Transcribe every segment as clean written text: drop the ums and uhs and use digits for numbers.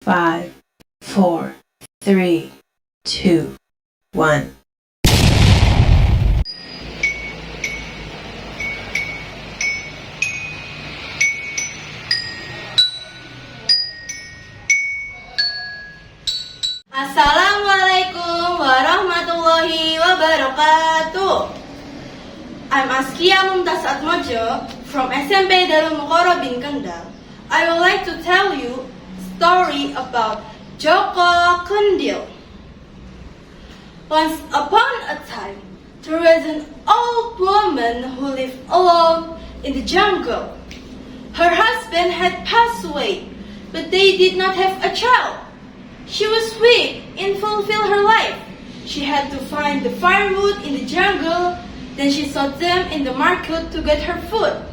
5, 4, 3, 2, 1. Assalamualaikum warahmatullahi wabarakatuh. I'm Azkiya Mumtaz Ajmojo from SMP Darul Muqorrobin Kendal. I would like to tell you a story about Joko Kendil. Once upon a time, there was an old woman who lived alone in the jungle. Her husband had passed away, but they did not have a child. She was weak and fulfill her life. She had to find the firewood in the jungle, then she sought them in the market to get her food.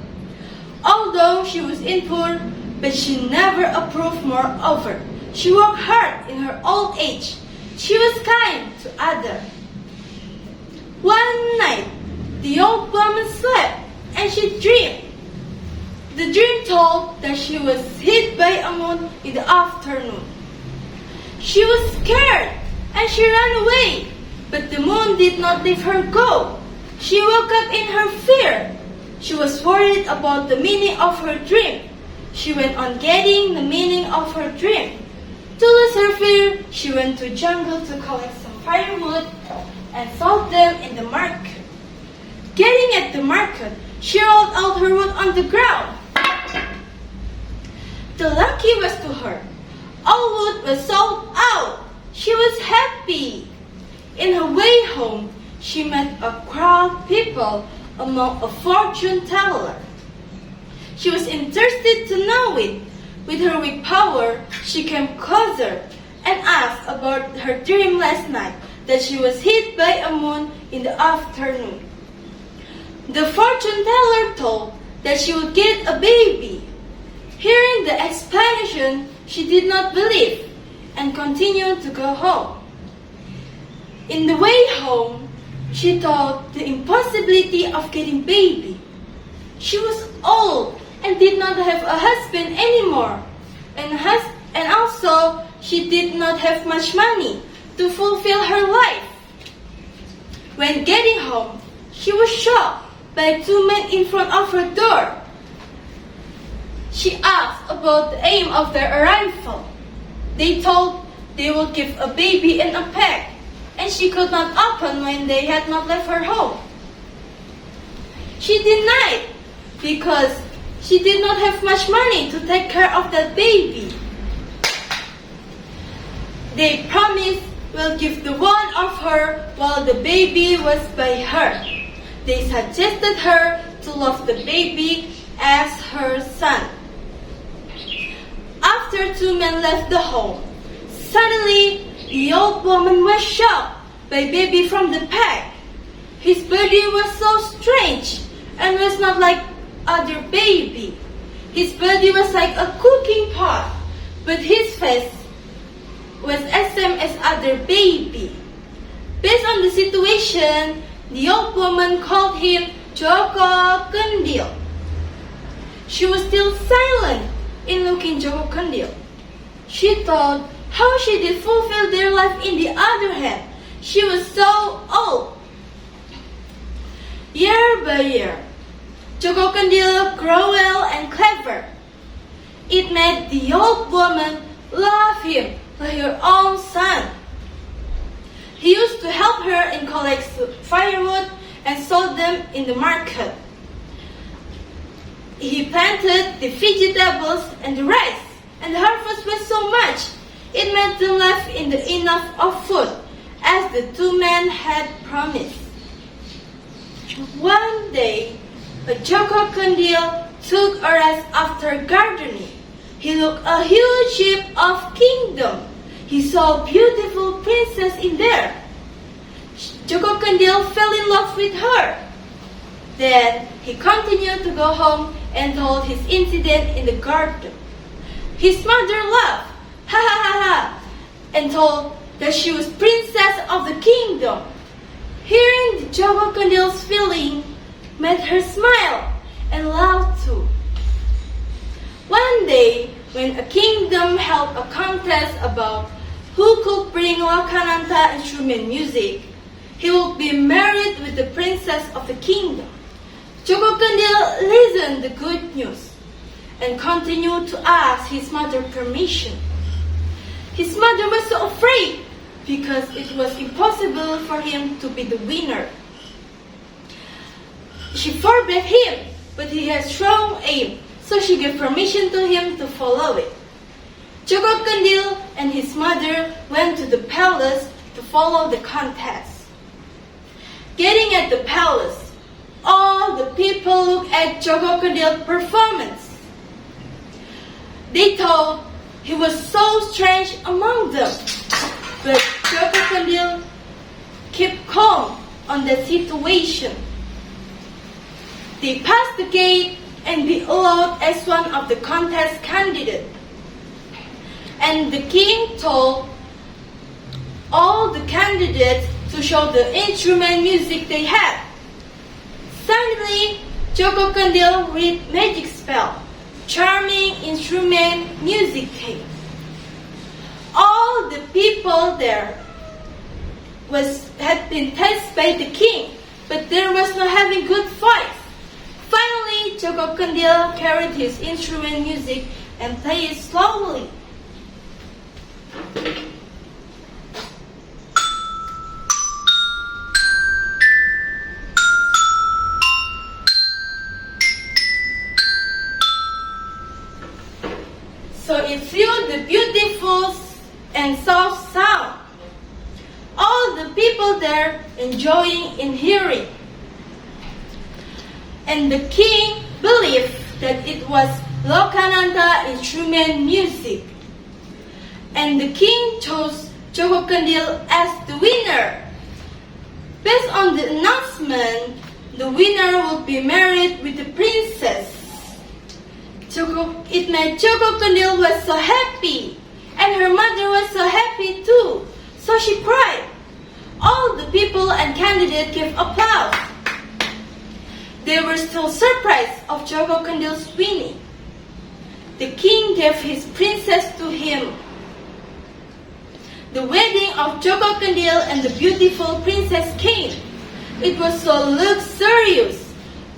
Although she was in poor, but she never approved. Moreover, she worked hard in her old age. She was kind to others. One night, the old woman slept and she dreamed. The dream told that she was hit by a moon in the afternoon. She was scared and she ran away, but the moon did not leave her go. She woke up in her fear. She was worried about the meaning of her dream. She went on getting the meaning of her dream. To lose her fear, she went to the jungle to collect some firewood and sold them in the market. Getting at the market, she rolled out her wood on the ground. The lucky was to her. All wood was sold out. She was happy. In her way home, she met a crowd of people among a fortune teller. She was interested to know it. With her weak power, she came closer and asked about her dream last night that she was hit by a moon in the afternoon. The fortune teller told that she would get a baby. Hearing the explanation, she did not believe and continued to go home. In the way home, she thought the impossibility of getting baby. She was old and did not have a husband anymore, and also she did not have much money to fulfill her life. When getting home, she was shocked by two men in front of her door. She asked about the aim of their arrival. They told they would give a baby in a pack, and she could not open when they had not left her home. She denied because she did not have much money to take care of that baby. They promised will give the one of her while the baby was by her. They suggested her to love the baby as her son. After two men left the home, suddenly the old woman was shocked by baby from the pack. His body was so strange and was not like other baby. His body was like a cooking pot, but his face was as same as other baby. Based on the situation, the old woman called him Joko Kendil. She was still silent in looking Joko Kendil. She thought how she did fulfill their life in the other hand. She was so old. Year by year, Joko Kendil grew well and clever. It made the old woman love him like her own son. He used to help her in collect firewood and sold them in the market. He planted the vegetables and the rice, and the harvest was so much, it made them left in the enough of food, as the two men had promised. One day, Joko Kendil took a rest after gardening. He looked a huge ship of kingdom. He saw a beautiful princess in there. Joko Kendil fell in love with her. Then he continued to go home and told his incident in the garden. His mother laughed, ha ha ha ha, and told that she was princess of the kingdom. Hearing the Joko Kendil's feeling made her smile and laugh too. One day, when a kingdom held a contest about who could bring Lokananta instrument music, he would be married with the princess of the kingdom. Joko Kendil listened the good news and continued to ask his mother permission. His mother was so afraid because it was impossible for him to be the winner. She forbade him, but he had strong aim, so she gave permission to him to follow it. Joko Kendil and his mother went to the palace to follow the contest. Getting at the palace, all the people looked at Joko Kendil's performance. They thought he was so strange among them, but Joko Kendil kept calm on the situation. They passed the gate and be allowed as one of the contest candidates. And the king told all the candidates to show the instrument music they had. Suddenly, Joko Kendil read magic spell. Charming instrument music came. All the people there had been tested by the king, but there was no having good fight. Finally, Joko Kendil carried his instrument music and played it slowly. So it filled the beautiful and soft sound. All the people there enjoying in hearing. And the king believed that it was Lokananta instrument music. And the king chose Joko Kendil as the winner. Based on the announcement, the winner would be married with the princess. It made Joko Kendil was so happy, and her mother was so happy too. So she cried. All the people and candidates gave applause. They were still surprised of Joko Kendil's winning. The king gave his princess to him. The wedding of Joko Kendil and the beautiful princess came. It was so luxurious.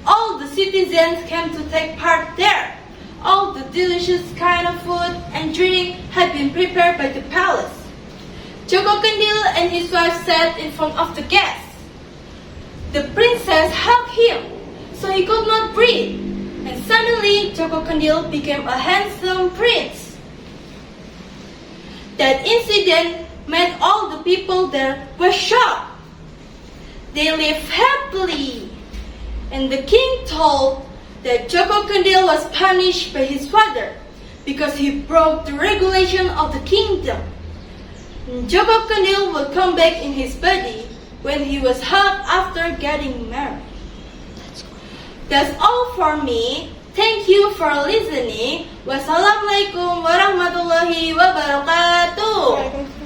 All the citizens came to take part there. All the delicious kind of food and drink had been prepared by the palace. Joko Kendil and his wife sat in front of the guests. The princess hugged him, so he could not breathe. And suddenly, Joko Kendil became a handsome prince. That incident made all the people there were shocked. They lived happily. And the king told that Joko Kendil was punished by his father because he broke the regulation of the kingdom. Joko Kendil would come back in his body when he was hugged after getting married. That's all for me. Thank you for listening. Wassalamualaikum warahmatullahi wabarakatuh.